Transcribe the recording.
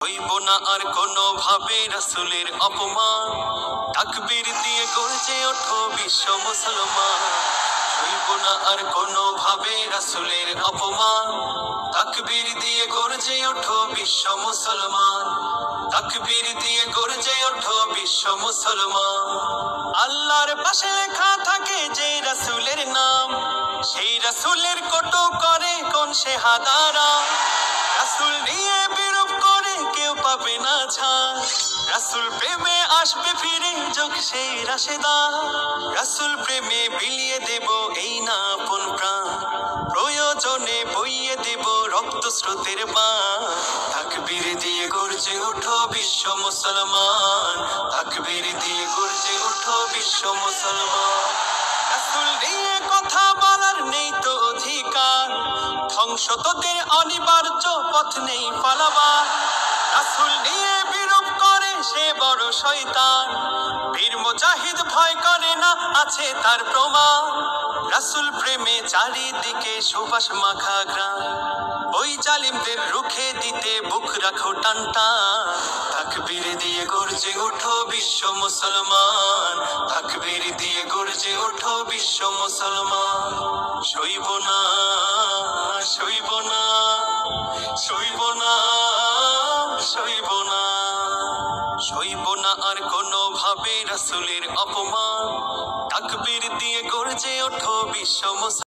হইব না আর কোনো ভাবে রাসূলের অপমান, তাকবীর দিয়ে গর্জে ওঠো বিশ্ব মুসলমান। হইব না আর কোনো ভাবে রাসূলের অপমান, তাকবীর দিয়ে গর্জে ওঠো বিশ্ব মুসলমান। তাকবীর দিয়ে গর্জে ওঠো বিশ্ব মুসলমান। আল্লাহর পাশে লেখা থাকে যে রাসূলের নাম, সেই রাসূলের কটু করে কোন শেহাদারা। রাসূল নিয়ে বিরূপ করে কেউ পাবে না ছাড়, রাসূল প্রেমে আসবে ফিরে যোগ সেই রাশেদা। রাসূল প্রেমে বিলিয়ে দেব এই না আপন প্রাণ, প্রয়োজনে বইয়ে দেব রক্ত স্রোতের বান। তাকবীর দিয়ে গর্জে ওঠো বিশ্ব মুসলমান, তাকবীর দিয়ে গর্জে ওঠো বিশ্ব মুসলমান। রাসূল নিয়ে কথা বলার নেই তো অধিকার, ধ্বংস তোদের অনিবার্য পথ নেই পালাবার। রাসূল নিয়ে বিরূপ করে সে বড় শয়তান, বীর মুজাহিদ ভয় করে না আছে তার প্রমাণ। রাসূল প্রেমে চারিদিকে সুবাস মাখা গ্রাম, ওই জালিমদের রুখে দিতে বুক রাখো টান টান। তাকবীর দিয়ে গর্জে ওঠো বিশ্ব মুসলমান, তাকবীর দিয়ে গর্জে ওঠো বিশ্ব মুসলমান। সইব না, সইব না, সইব না, সইব না, সইব না আর কোনো ভাবে রাসূলের অপমান, তাকবীর দিয়ে গর্জে ওঠো বিশ্ব মুসলমান।